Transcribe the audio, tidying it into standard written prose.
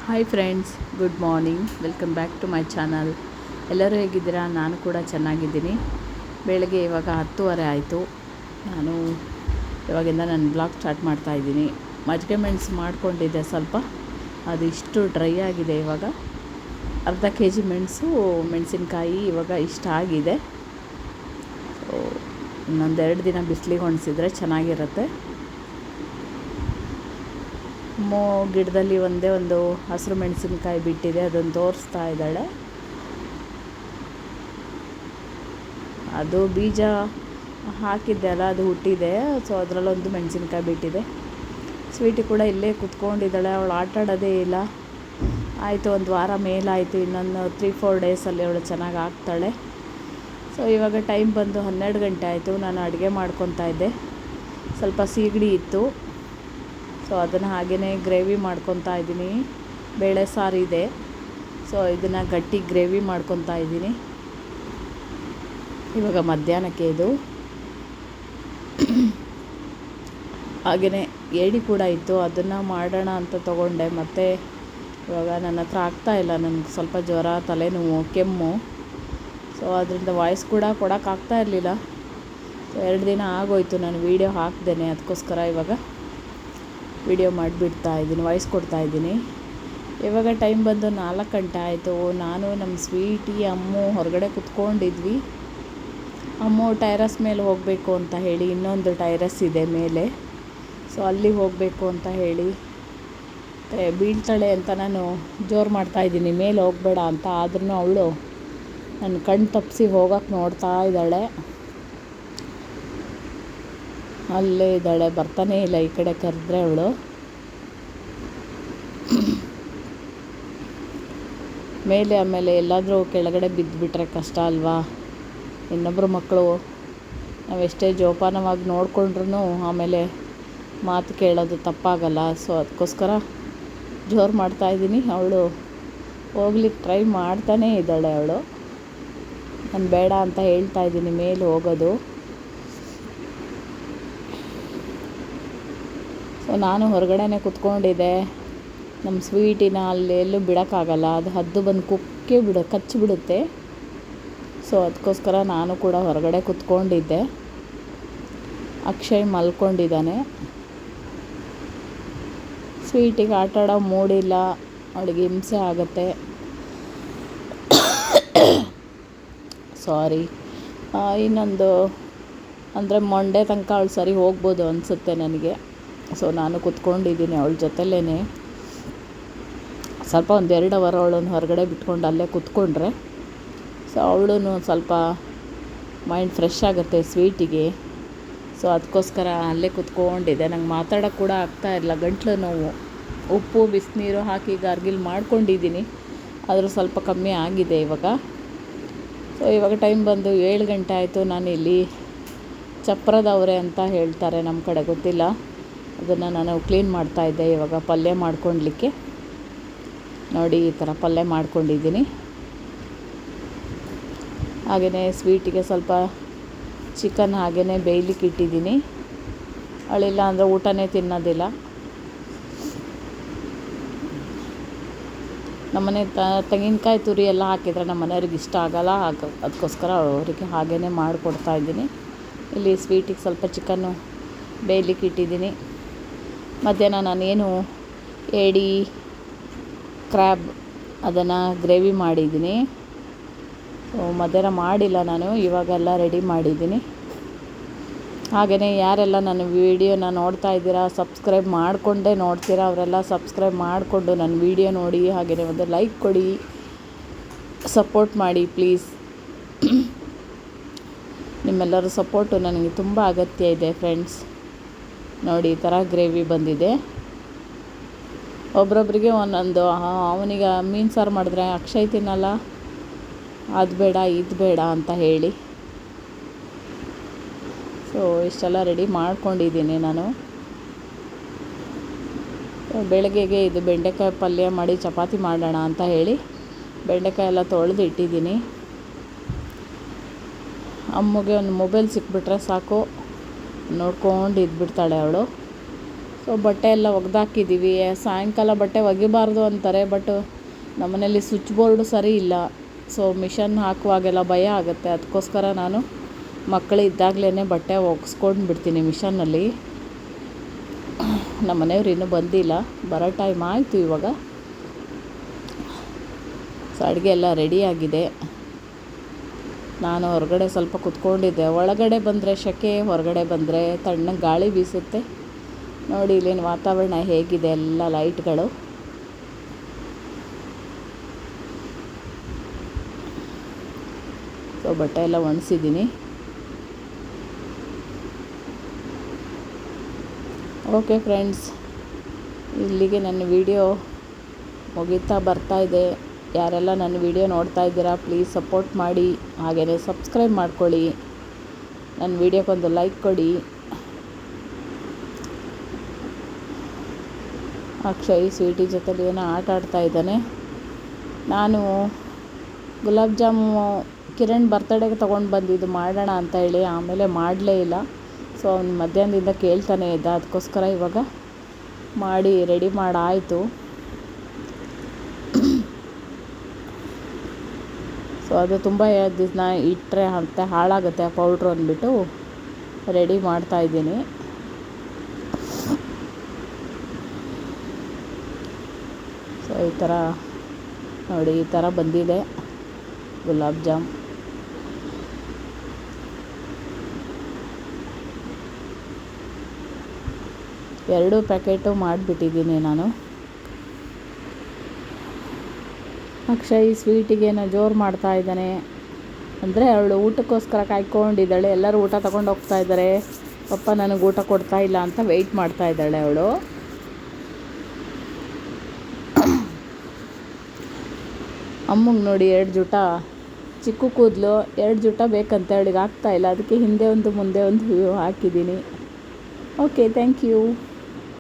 Hi friends, good morning. Welcome back to my channel. ಎಲ್ಲರೂ ಹೇಗಿದ್ದೀರಾ? ನಾನು ಕೂಡ ಚೆನ್ನಾಗಿದ್ದೀನಿ. ಬೆಳಗ್ಗೆ ಇವಾಗ 10:30 ಆಯಿತು. ನಾನು ಇವಾಗಿಂದ ನನ್ನ ಬ್ಲಾಗ್ ಸ್ಟಾರ್ಟ್ ಮಾಡ್ತಾಯಿದ್ದೀನಿ. ಮಜ್ಜಿಗೆ ಮೆಣಸು ಮಾಡ್ಕೊಂಡಿದ್ದೆ ಸ್ವಲ್ಪ, ಅದು ಇಷ್ಟು ಡ್ರೈ ಆಗಿದೆ. ಇವಾಗ ಅರ್ಧ kg ಮೆಣಸಿನ್ಕಾಯಿ ಇವಾಗ ಇಷ್ಟ ಆಗಿದೆ. ಇನ್ನೊಂದೆರಡು ದಿನ ಬಿಸಿಲಿಗೆ ಒಣಸಿದ್ರೆ ಚೆನ್ನಾಗಿರುತ್ತೆ. ಗಿಡದಲ್ಲಿ ಒಂದೇ ಒಂದು ಹಸಿರು ಮೆಣಸಿನ್ಕಾಯಿ ಬಿಟ್ಟಿದೆ, ಅದನ್ನು ತೋರಿಸ್ತಾ ಇದ್ದಾಳೆ. ಅದು ಬೀಜ ಹಾಕಿದ್ದೆ ಅಲ್ಲ, ಅದು ಹುಟ್ಟಿದೆ. ಸೊ ಅದರಲ್ಲೊಂದು ಮೆಣಸಿನ್ಕಾಯಿ ಬಿಟ್ಟಿದೆ. ಸ್ವೀಟಿ ಕೂಡ ಇಲ್ಲೇ ಕುತ್ಕೊಂಡಿದ್ದಾಳೆ, ಅವಳು ಆಟಾಡೋದೇ ಇಲ್ಲ. ಆಯಿತು, ಒಂದು ವಾರ ಮೇಲಾಯಿತು, ಇನ್ನೊಂದು 3-4 ಡೇಸಲ್ಲಿ ಅವಳು ಚೆನ್ನಾಗಿ ಆಗ್ತಾಳೆ. ಸೊ ಇವಾಗ ಟೈಮ್ ಬಂದು 12 ಗಂಟೆ ಆಯಿತು. ನಾನು ಅಡುಗೆ ಮಾಡ್ಕೊತಾ ಇದ್ದೆ. ಸ್ವಲ್ಪ ಸೀಗಡಿ ಇತ್ತು, ಸೊ ಅದನ್ನು ಹಾಗೆಯೇ ಗ್ರೇವಿ ಮಾಡ್ಕೊತಾ ಇದ್ದೀನಿ. ಬೇಳೆ ಸಾರು ಇದೆ, ಸೊ ಇದನ್ನು ಗಟ್ಟಿ ಗ್ರೇವಿ ಮಾಡ್ಕೊತಾ ಇದ್ದೀನಿ. ಇವಾಗ ಮಧ್ಯಾಹ್ನಕ್ಕೆ ಇದು. ಹಾಗೆಯೇ ಏಡಿ ಕೂಡ ಇತ್ತು, ಅದನ್ನು ಮಾಡೋಣ ಅಂತ ತೊಗೊಂಡೆ. ಮತ್ತು ಇವಾಗ ನನ್ನ ಹತ್ರ ಆಗ್ತಾಯಿಲ್ಲ, ನನಗೆ ಸ್ವಲ್ಪ ಜ್ವರ, ತಲೆನೋವು, ಕೆಮ್ಮು. ಸೊ ಅದರಿಂದ ವಾಯ್ಸ್ ಕೂಡ ಕೊಡೋಕ್ಕಾಗ್ತಾ ಇರಲಿಲ್ಲ. ಸೊ 2 ದಿನ ಆಗೋಯ್ತು ನಾನು ವೀಡಿಯೋ ಹಾಕ್ದೇನೆ. ಅದಕ್ಕೋಸ್ಕರ ಇವಾಗ ವೀಡಿಯೋ ಮಾಡಿಬಿಡ್ತಾ ಇದ್ದೀನಿ, ವಾಯ್ಸ್ ಕೊಡ್ತಾಯಿದ್ದೀನಿ. ಇವಾಗ ಟೈಮ್ ಬಂದು 4 ಗಂಟೆ ಆಯಿತು. ನಾನು ನಮ್ಮ ಸ್ವೀಟಿ, ಅಮ್ಮು ಹೊರಗಡೆ ಕುತ್ಕೊಂಡಿದ್ವಿ. ಅಮ್ಮು ಟೈರಸ್ ಮೇಲೆ ಹೋಗಬೇಕು ಅಂತ ಹೇಳಿ, ಇನ್ನೊಂದು ಟೈರಸ್ ಇದೆ ಮೇಲೆ, ಸೊ ಅಲ್ಲಿ ಹೋಗಬೇಕು ಅಂತ ಹೇಳಿ ಬೀಳ್ತಾಳೆ ಅಂತ ನಾನು ಜೋರು ಮಾಡ್ತಾಯಿದ್ದೀನಿ, ಮೇಲೆ ಹೋಗಬೇಡ ಅಂತ. ಆದ್ರೂ ಅವಳು ನನ್ನ ಕಣ್ಣು ತಪ್ಪಿಸಿ ಹೋಗೋಕ್ಕೆ ನೋಡ್ತಾ ಇದ್ದಾಳೆ. ಅಲ್ಲೇ ಇದ್ದಾಳೆ, ಬರ್ತಾನೇ ಇಲ್ಲ ಈ ಕಡೆ ಕರೆದ್ರೆ ಅವಳು. ಮೇಲೆ ಆಮೇಲೆ ಎಲ್ಲಾದರೂ ಕೆಳಗಡೆ ಬಿದ್ದುಬಿಟ್ರೆ ಕಷ್ಟ ಅಲ್ವಾ. ಇನ್ನೊಬ್ಬರು ಮಕ್ಕಳು ನಾವೆಷ್ಟೇ ಜೋಪಾನವಾಗಿ ನೋಡಿಕೊಂಡ್ರೂ ಆಮೇಲೆ ಮಾತು ಕೇಳೋದು ತಪ್ಪಾಗಲ್ಲ. ಸೊ ಅದಕ್ಕೋಸ್ಕರ ಜೋರು ಮಾಡ್ತಾಯಿದ್ದೀನಿ. ಅವಳು ಹೋಗ್ಲಿಕ್ಕೆ ಟ್ರೈ ಮಾಡ್ತಾನೇ ಇದ್ದಾಳೆ. ಅವಳು ನಾನು ಬೇಡ ಅಂತ ಹೇಳ್ತಾಯಿದ್ದೀನಿ ಮೇಲೆ ಹೋಗೋದು. ಸೊ ನಾನು ಹೊರಗಡೆನೇ ಕುತ್ಕೊಂಡಿದ್ದೆ. ನಮ್ಮ ಸ್ವೀಟಿನ ಅಲ್ಲಿ ಎಲ್ಲೂ ಬಿಡೋಕ್ಕಾಗಲ್ಲ, ಅದು ಹದ್ದು ಬಂದು ಕಚ್ಚಿಬಿಡುತ್ತೆ. ಸೊ ಅದಕ್ಕೋಸ್ಕರ ನಾನು ಕೂಡ ಹೊರಗಡೆ ಕುತ್ಕೊಂಡಿದ್ದೆ. ಅಕ್ಷಯ್ ಮಲ್ಕೊಂಡಿದ್ದಾನೆ. ಸ್ವೀಟಿಗೆ ಆಟಾಡೋ ಮೂಡಿಲ್ಲ, ಅವಳಿಗೆ ಹಿಂಸೆ ಆಗುತ್ತೆ. ಸಾರಿ. ಇನ್ನೊಂದು ಅಂದರೆ ಮಂಡೇ ತನಕ ಅವಳು ಸರಿ ಹೋಗ್ಬೋದು ಅನಿಸುತ್ತೆ ನನಗೆ. ಸೊ ನಾನು ಕುತ್ಕೊಂಡಿದ್ದೀನಿ ಅವಳ ಜೊತೆಲೇ. ಸ್ವಲ್ಪ 1-2 ಅವರ್ ಅವಳನ್ನು ಹೊರಗಡೆ ಬಿಟ್ಕೊಂಡು ಅಲ್ಲೇ ಕುತ್ಕೊಂಡ್ರೆ ಸೊ ಅವಳು ಸ್ವಲ್ಪ ಮೈಂಡ್ ಫ್ರೆಶ್ ಆಗುತ್ತೆ ಸ್ವೀಟಿಗೆ. ಸೊ ಅದಕ್ಕೋಸ್ಕರ ಅಲ್ಲೇ ಕುತ್ಕೊಂಡಿದ್ದೆ. ನಂಗೆ ಮಾತಾಡೋಕ್ಕೆ ಕೂಡ ಆಗ್ತಾಯಿರಲಿಲ್ಲ, ಗಂಟ್ಲು ನೋವು. ಉಪ್ಪು ಬಿಸಿನೀರು ಹಾಕಿ ಗಾರ್ಗಿಲ್ ಮಾಡ್ಕೊಂಡಿದ್ದೀನಿ, ಆದರೂ ಸ್ವಲ್ಪ ಕಮ್ಮಿ ಆಗಿದೆ ಇವಾಗ. ಸೊ ಇವಾಗ ಟೈಮ್ ಬಂದು 7 ಗಂಟೆ ಆಯಿತು. ನಾನು ಇಲ್ಲಿ ಚಪ್ರದವರೆ ಅಂತ ಹೇಳ್ತಾರೆ ನಮ್ಮ ಕಡೆ, ಗೊತ್ತಿಲ್ಲ. ಅದನ್ನು ನಾನು ಕ್ಲೀನ್ ಮಾಡ್ತಾಯಿದ್ದೆ ಇವಾಗ ಪಲ್ಯ ಮಾಡ್ಕೊಳ್ಲಿಕ್ಕೆ. ನೋಡಿ, ಈ ಥರ ಪಲ್ಯ ಮಾಡ್ಕೊಂಡಿದ್ದೀನಿ. ಹಾಗೆಯೇ ಸ್ವೀಟಿಗೆ ಸ್ವಲ್ಪ ಚಿಕನ್ ಹಾಗೆಯೇ ಬೇಯಲಿಕ್ಕೆ ಇಟ್ಟಿದ್ದೀನಿ. ಅವಳಿಲ್ಲ ಅಂದರೆ ಊಟನೇ ತಿನ್ನೋದಿಲ್ಲ. ನಮ್ಮನೆ ತೆಂಗಿನಕಾಯಿ ತುರಿ ಎಲ್ಲ ಹಾಕಿದರೆ ನಮ್ಮ ಮನೆಯವ್ರಿಗೆ ಇಷ್ಟ ಆಗೋಲ್ಲ. ಅದಕ್ಕೋಸ್ಕರ ಅವರಿಗೆ ಹಾಗೆಯೇ ಮಾಡಿಕೊಡ್ತಾಯಿದ್ದೀನಿ. ಇಲ್ಲಿ ಸ್ವೀಟಿಗೆ ಸ್ವಲ್ಪ ಚಿಕನ್ನು ಬೇಯಲಿಕ್ಕೆ ಇಟ್ಟಿದ್ದೀನಿ. ಮಧ್ಯಾಹ್ನ ನಾನೇನು ಏಡಿ, ಕ್ರ್ಯಾಬ್ ಅದನ್ನು ಗ್ರೇವಿ ಮಾಡಿದ್ದೀನಿ. ಮಧ್ಯಾಹ್ನ ಮಾಡಿಲ್ಲ ನಾನು, ಇವಾಗೆಲ್ಲ ರೆಡಿ ಮಾಡಿದ್ದೀನಿ. ಹಾಗೆಯೇ ಯಾರೆಲ್ಲ ನನ್ನ ವೀಡಿಯೋನ ನೋಡ್ತಾ ಇದ್ದೀರಾ, ಸಬ್ಸ್ಕ್ರೈಬ್ ಮಾಡಿಕೊಂಡೇ ನೋಡ್ತೀರಾ, ಅವರೆಲ್ಲ ಸಬ್ಸ್ಕ್ರೈಬ್ ಮಾಡಿಕೊಂಡು ನನ್ನ ವೀಡಿಯೋ ನೋಡಿ, ಹಾಗೆಯೇ ಒಂದು ಲೈಕ್ ಕೊಡಿ, ಸಪೋರ್ಟ್ ಮಾಡಿ ಪ್ಲೀಸ್. ನಿಮ್ಮೆಲ್ಲರ ಸಪೋರ್ಟು ನನಗೆ ತುಂಬ ಅಗತ್ಯ ಇದೆ ಫ್ರೆಂಡ್ಸ್. ನೋಡಿ, ಈ ಥರ ಗ್ರೇವಿ ಬಂದಿದೆ. ಒಬ್ರೊಬ್ರಿಗೆ ಒಂದೊಂದು. ಅವನಿಗೆ ಮೀನು ಸಾರು ಮಾಡಿದ್ರೆ ಅಕ್ಷಯ್ ತಿನ್ನಲ್ಲ, ಅದು ಬೇಡ ಇದು ಬೇಡ ಅಂತ ಹೇಳಿ. ಸೊ ಇಷ್ಟೆಲ್ಲ ರೆಡಿ ಮಾಡ್ಕೊಂಡಿದ್ದೀನಿ ನಾನು. ಬೆಳಗ್ಗೆಗೆ ಇದು ಬೆಂಡೆಕಾಯಿ ಪಲ್ಯ ಮಾಡಿ ಚಪಾತಿ ಮಾಡೋಣ ಅಂತ ಹೇಳಿ ಬೆಂಡೆಕಾಯಿ ಎಲ್ಲ ತೊಳೆದು ಇಟ್ಟಿದ್ದೀನಿ. ಅಮ್ಮಗೆ ಒಂದು ಮೊಬೈಲ್ ಸಿಕ್ಬಿಟ್ರೆ ಸಾಕು, ನೋಡ್ಕೊಂಡು ಇದ್ಬಿಡ್ತಾಳೆ ಅವಳು. ಸೊ ಬಟ್ಟೆ ಎಲ್ಲ ಒಗೆದಾಕಿದ್ದೀವಿ. ಸಾಯಂಕಾಲ ಬಟ್ಟೆ ಒಗಿಬಾರ್ದು ಅಂತಾರೆ, ಬಟ್ ನಮ್ಮನೇಲಿ ಸ್ವಿಚ್ ಬೋರ್ಡು ಸರಿ ಇಲ್ಲ. ಸೊ ಮಿಷನ್ ಹಾಕುವಾಗೆಲ್ಲ ಭಯ ಆಗುತ್ತೆ. ಅದಕ್ಕೋಸ್ಕರ ನಾನು ಮಕ್ಕಳು ಇದ್ದಾಗಲೇ ಬಟ್ಟೆ ಒಗೆಸ್ಕೊಂಡು ಬಿಡ್ತೀನಿ ಮಿಷನ್ನಲ್ಲಿ. ನಮ್ಮ ಮನೆಯವ್ರು ಇನ್ನೂ ಬಂದಿಲ್ಲ, ಬರೋ ಟೈಮ್ ಆಯಿತು ಇವಾಗ. ಸೊ ಅಡುಗೆ ಎಲ್ಲ ರೆಡಿಯಾಗಿದೆ. ನಾನು ಹೊರಗಡೆ ಸ್ವಲ್ಪ ಕುತ್ಕೊಂಡಿದ್ದೆ. ಒಳಗಡೆ ಬಂದರೆ ಸೆಕೆ, ಹೊರಗಡೆ ಬಂದರೆ ತಣ್ಣಗೆ ಗಾಳಿ ಬೀಸುತ್ತೆ. ನೋಡಿ ಇಲ್ಲಿನ ವಾತಾವರಣ ಹೇಗಿದೆ, ಎಲ್ಲ ಲೈಟ್ಗಳು. ಸೊ ಬಟ್ಟೆ ಎಲ್ಲ ಒಣಸಿದ್ದೀನಿ. ಓಕೆ ಫ್ರೆಂಡ್ಸ್, ಇಲ್ಲಿಗೆ ನನ್ನ ವಿಡಿಯೋ ಮುಗೀತಾ ಬರ್ತಾ ಇದೆ. ಯಾರೆಲ್ಲ ನನ್ನ ವಿಡಿಯೋ ನೋಡ್ತಾ ಇದ್ದೀರಾ ಪ್ಲೀಸ್ ಸಪೋರ್ಟ್ ಮಾಡಿ, ಹಾಗೆಯೇ ಸಬ್ಸ್ಕ್ರೈಬ್ ಮಾಡ್ಕೊಳ್ಳಿ, ನನ್ನ ವಿಡಿಯೋಕ್ಕೊಂದು ಲೈಕ್ ಕೊಡಿ. ಅಕ್ಷಯ್ ಸ್ವೀಟಿ ಜೊತೆಲಿ ಏನೋ ಆಟ ಆಡ್ತಾ ಇದ್ದಾನೆ. ನಾನು ಗುಲಾಬ್ ಜಾಮು ಕಿರಣ್ ಬರ್ತಡೇಗೆ ತೊಗೊಂಡು ಬಂದಿದ್ದು ಮಾಡೋಣ ಅಂತ ಹೇಳಿ, ಆಮೇಲೆ ಮಾಡಲೇ ಇಲ್ಲ. ಸೊ ಅವ್ನು ಮಧ್ಯಾಹ್ನದಿಂದ ಕೇಳ್ತಾನೆ ಇದ್ದ, ಅದಕ್ಕೋಸ್ಕರ ಇವಾಗ ಮಾಡಿ ರೆಡಿ ಮಾಡಾಯಿತು. ಸೊ ಅದು ತುಂಬ ದಿನ ಇಟ್ಟರೆ ಅಂತ ಹಾಳಾಗುತ್ತೆ ಆ ಪೌಡ್ರು ಅಂದ್ಬಿಟ್ಟು ರೆಡಿ ಮಾಡ್ತಾಯಿದ್ದೀನಿ. ಸೊ ಈ ಥರ ನೋಡಿ, ಈ ಥರ ಬಂದಿದೆ ಗುಲಾಬ್ ಜಾಮ್. ಎರಡು ಪ್ಯಾಕೆಟು ಮಾಡಿಬಿಟ್ಟಿದ್ದೀನಿ ನಾನು. ಅಕ್ಷಯ್ ಸ್ವೀಟಿಗೇನೋ ಜೋರು ಮಾಡ್ತಾ ಇದ್ದಾನೆ. ಅಂದರೆ ಅವಳು ಊಟಕ್ಕೋಸ್ಕರ ಕಾಯ್ಕೊಂಡಿದ್ದಾಳೆ. ಎಲ್ಲರೂ ಊಟ ತಗೊಂಡು ಹೋಗ್ತಾ ಇದ್ದಾರೆ, ಪಪ್ಪ ನನಗೆ ಊಟ ಕೊಡ್ತಾ ಇಲ್ಲ ಅಂತ ವೆಯ್ಟ್ ಮಾಡ್ತಾ ಇದ್ದಾಳೆ ಅವಳು. ಅಮ್ಮಂಗೆ ನೋಡಿ 2 ಜುಟ ಚಿಕ್ಕ ಕೂದಲು, 2 ಜುಟ ಬೇಕಂತ ಅವಳಿಗೆ ಆಗ್ತಾಯಿಲ್ಲ. ಅದಕ್ಕೆ ಹಿಂದೆ ಒಂದು ಮುಂದೆ ಒಂದು ಹಾಕಿದ್ದೀನಿ. Okay, thank you.